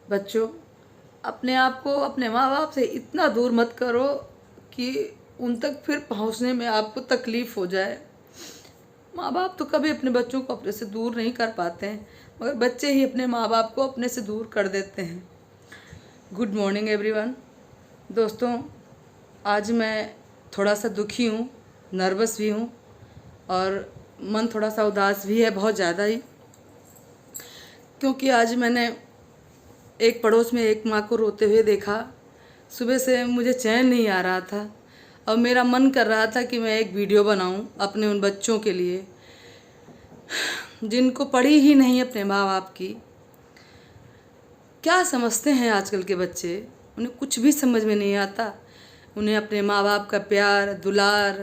बच्चों, अपने आप को अपने माँ बाप से इतना दूर मत करो कि उन तक फिर पहुँचने में आपको तकलीफ़ हो जाए। माँ बाप तो कभी अपने बच्चों को अपने से दूर नहीं कर पाते हैं, मगर बच्चे ही अपने माँ बाप को अपने से दूर कर देते हैं। Good morning everyone. दोस्तों, आज मैं थोड़ा सा दुखी हूँ, नर्वस भी हूँ और मन थोड़ा सा उदास भी है, बहुत ज़्यादा ही। क्योंकि आज मैंने एक पड़ोस में एक माँ को रोते हुए देखा। सुबह से मुझे चैन नहीं आ रहा था और मेरा मन कर रहा था कि मैं एक वीडियो बनाऊं अपने उन बच्चों के लिए जिनको पड़ी ही नहीं अपने माँ बाप की। क्या समझते हैं आजकल के बच्चे, उन्हें कुछ भी समझ में नहीं आता। उन्हें अपने माँ बाप का प्यार, दुलार,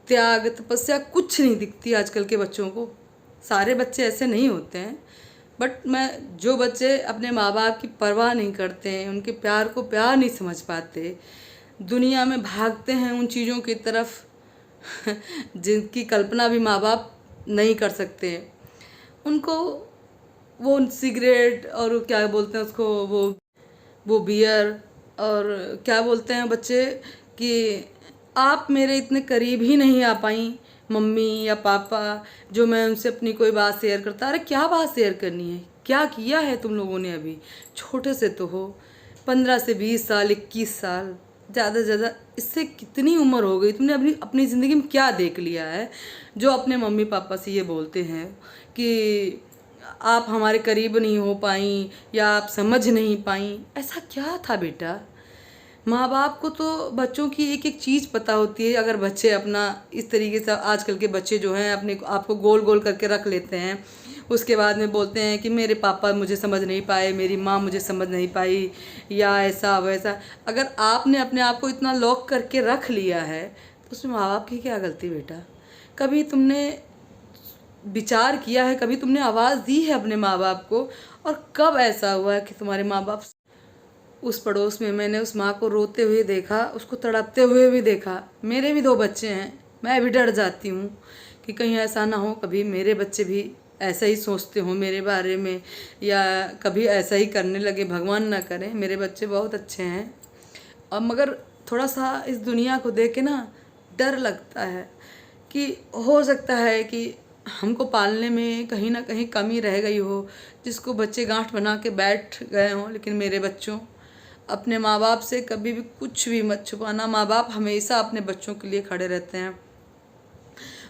त्याग, तपस्या कुछ नहीं दिखती आजकल के बच्चों को। सारे बच्चे ऐसे नहीं होते हैं, बट मैं जो बच्चे अपने माँ बाप की परवाह नहीं करते हैं, उनके प्यार को प्यार नहीं समझ पाते, दुनिया में भागते हैं उन चीज़ों की तरफ जिनकी कल्पना भी माँ बाप नहीं कर सकते, उनको वो सिगरेट और क्या बोलते हैं उसको, वो बियर और क्या बोलते हैं बच्चे कि आप मेरे इतने करीब ही नहीं आ पाई मम्मी या पापा, जो मैं उनसे अपनी कोई बात शेयर करता। अरे क्या बात शेयर करनी है, क्या किया है तुम लोगों ने? अभी छोटे से तो हो, 15 से 20 साल, 21 साल, ज़्यादा से ज़्यादा इससे कितनी उम्र हो गई? तुमने अपनी अपनी ज़िंदगी में क्या देख लिया है जो अपने मम्मी पापा से ये बोलते हैं कि आप हमारे करीब नहीं हो पाई या आप समझ नहीं पाई? ऐसा क्या था बेटा? माँ बाप को तो बच्चों की एक एक चीज़ पता होती है। अगर बच्चे अपना इस तरीके से, आजकल के बच्चे जो हैं अपने आप को गोल गोल करके रख लेते हैं, उसके बाद में बोलते हैं कि मेरे पापा मुझे समझ नहीं पाए, मेरी माँ मुझे समझ नहीं पाई, या ऐसा वैसा। अगर आपने अपने आप को इतना लॉक करके रख लिया है तो उसमें माँ बाप की क्या गलती बेटा? कभी तुमने विचार किया है, कभी तुमने आवाज़ दी है अपने माँ बाप को? और कब ऐसा हुआ है कि तुम्हारे माँ बाप, उस पड़ोस में मैंने उस माँ को रोते हुए देखा, उसको तड़पते हुए भी देखा। मेरे भी 2 बच्चे हैं, मैं भी डर जाती हूँ कि कहीं ऐसा ना हो कभी मेरे बच्चे भी ऐसा ही सोचते हों मेरे बारे में, या कभी ऐसा ही करने लगे। भगवान ना करे, मेरे बच्चे बहुत अच्छे हैं। और मगर थोड़ा सा इस दुनिया को देख के ना डर लगता है कि हो सकता है कि हमको पालने में कहीं ना कहीं कमी रह गई हो, जिसको बच्चे गांठ बना के बैठ गए हों। लेकिन मेरे बच्चों, अपने माँ बाप से कभी भी कुछ भी मत छुपाना। माँ बाप हमेशा अपने बच्चों के लिए खड़े रहते हैं।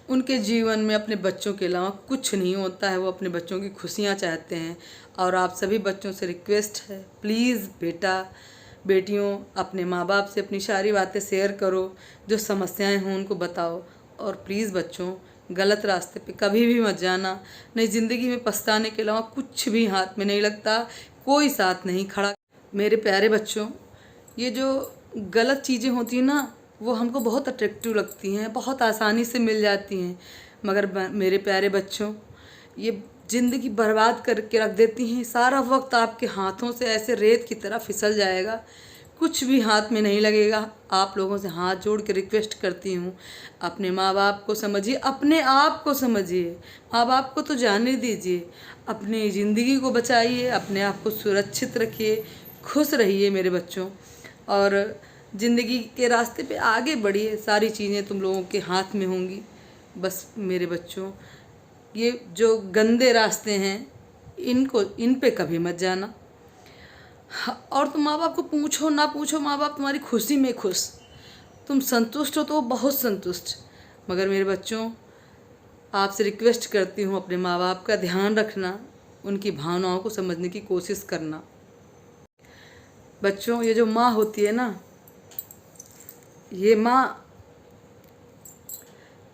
उनके जीवन में अपने बच्चों के अलावा कुछ नहीं होता है, वो अपने बच्चों की खुशियाँ चाहते हैं। और आप सभी बच्चों से रिक्वेस्ट है, प्लीज़ बेटा बेटियों, अपने माँ बाप से अपनी सारी बातें शेयर करो, जो समस्याएं हों उनको बताओ। और प्लीज़ बच्चों, गलत रास्ते पे कभी भी मत जाना, नहीं ज़िंदगी में पछताने के अलावा कुछ भी हाथ में नहीं लगता, कोई साथ नहीं खड़ा। मेरे प्यारे बच्चों, ये जो गलत चीज़ें होती हैं ना, वो हमको बहुत अट्रैक्टिव लगती हैं, बहुत आसानी से मिल जाती हैं, मगर मेरे प्यारे बच्चों, ये ज़िंदगी बर्बाद करके रख देती हैं। सारा वक्त आपके हाथों से ऐसे रेत की तरह फिसल जाएगा, कुछ भी हाथ में नहीं लगेगा। आप लोगों से हाथ जोड़ के रिक्वेस्ट करती हूँ, अपने माँ बाप को समझिए, अपने आप को समझिए। माँ बाप को तो जाने दीजिए, अपनी ज़िंदगी को बचाइए, अपने आप को सुरक्षित रखिए, खुश रहिए मेरे बच्चों, और ज़िंदगी के रास्ते पे आगे बढ़िए। सारी चीज़ें तुम लोगों के हाथ में होंगी। बस मेरे बच्चों, ये जो गंदे रास्ते हैं इन पे कभी मत जाना। और तुम माँ बाप को पूछो ना पूछो, माँ बाप तुम्हारी खुशी में खुश, तुम संतुष्ट हो तो बहुत संतुष्ट। मगर मेरे बच्चों, आपसे रिक्वेस्ट करती हूँ, अपने माँ बाप का ध्यान रखना, उनकी भावनाओं को समझने की कोशिश करना। बच्चों, ये जो माँ होती है ना, ये माँ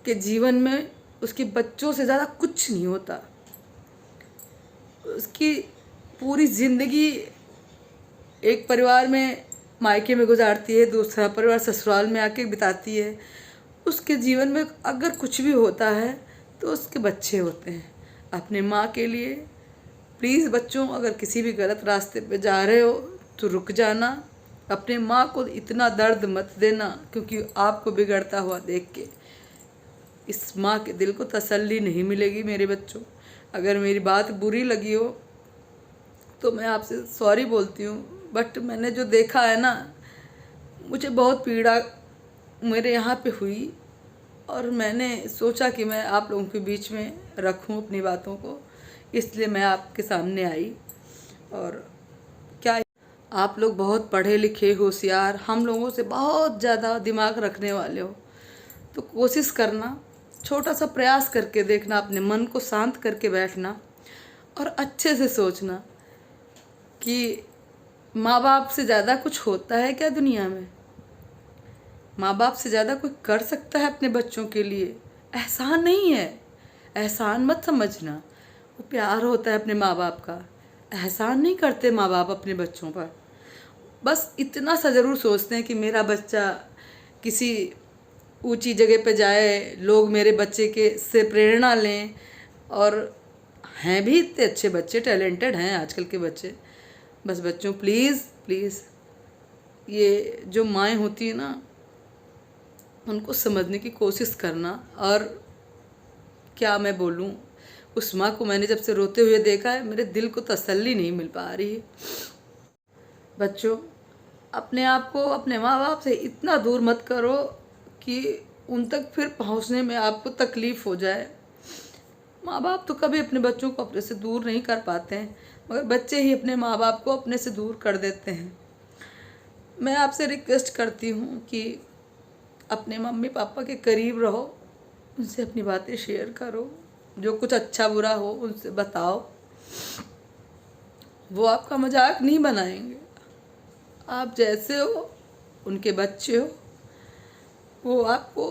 के जीवन में उसके बच्चों से ज़्यादा कुछ नहीं होता। उसकी पूरी ज़िंदगी एक परिवार में मायके में गुजारती है, दूसरा परिवार ससुराल में आके बिताती है। उसके जीवन में अगर कुछ भी होता है तो उसके बच्चे होते हैं। अपने माँ के लिए प्लीज़ बच्चों, अगर किसी भी गलत रास्ते पे जा रहे हो तो रुक जाना। अपने माँ को इतना दर्द मत देना, क्योंकि आपको बिगड़ता हुआ देख के इस माँ के दिल को तसल्ली नहीं मिलेगी। मेरे बच्चों, अगर मेरी बात बुरी लगी हो तो मैं आपसे सॉरी बोलती हूँ, बट मैंने जो देखा है ना, मुझे बहुत पीड़ा मेरे यहाँ पे हुई और मैंने सोचा कि मैं आप लोगों के बीच में रखूं अपनी बातों को, इसलिए मैं आपके सामने आई। और क्या आप लोग बहुत पढ़े लिखे होशियार, हम लोगों से बहुत ज़्यादा दिमाग रखने वाले हो, तो कोशिश करना, छोटा सा प्रयास करके देखना, अपने मन को शांत करके बैठना और अच्छे से सोचना कि माँ बाप से ज़्यादा कुछ होता है क्या दुनिया में? माँ बाप से ज़्यादा कोई कर सकता है अपने बच्चों के लिए? एहसान नहीं है, एहसान मत समझना। वो प्यार होता है अपने माँ बाप का। एहसान नहीं करते माँ बाप अपने बच्चों पर। बस इतना सा ज़रूर सोचते हैं कि मेरा बच्चा किसी ऊंची जगह पे जाए, लोग मेरे बच्चे के से प्रेरणा लें। और हैं भी इतने अच्छे बच्चे, टैलेंटेड हैं आजकल के बच्चे। बस बच्चों, प्लीज़ प्लीज़, ये जो माएँ होती है ना, उनको समझने की कोशिश करना। और क्या मैं बोलूँ, उस माँ को मैंने जब से रोते हुए देखा है, मेरे दिल को तसल्ली नहीं मिल पा रही है। बच्चों, अपने आप को अपने माँ बाप से इतना दूर मत करो कि उन तक फिर पहुँचने में आपको तकलीफ़ हो जाए। माँ बाप तो कभी अपने बच्चों को अपने से दूर नहीं कर पाते हैं, मगर बच्चे ही अपने माँ बाप को अपने से दूर कर देते हैं। मैं आपसे रिक्वेस्ट करती हूँ कि अपने मम्मी पापा के करीब रहो, उनसे अपनी बातें शेयर करो, जो कुछ अच्छा बुरा हो उनसे बताओ। वो आपका मजाक नहीं बनाएंगे। आप जैसे हो, उनके बच्चे हो, वो आपको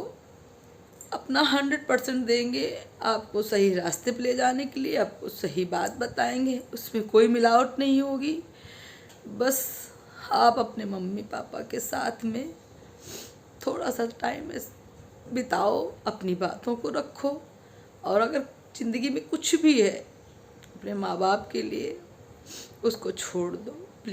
अपना 100% देंगे, आपको सही रास्ते पे ले जाने के लिए, आपको सही बात बताएंगे, उसमें कोई मिलावट नहीं होगी। बस आप अपने मम्मी पापा के साथ में थोड़ा सा टाइम बिताओ, अपनी बातों को रखो। और अगर ज़िंदगी में कुछ भी है, अपने माँ बाप के लिए उसको छोड़ दो।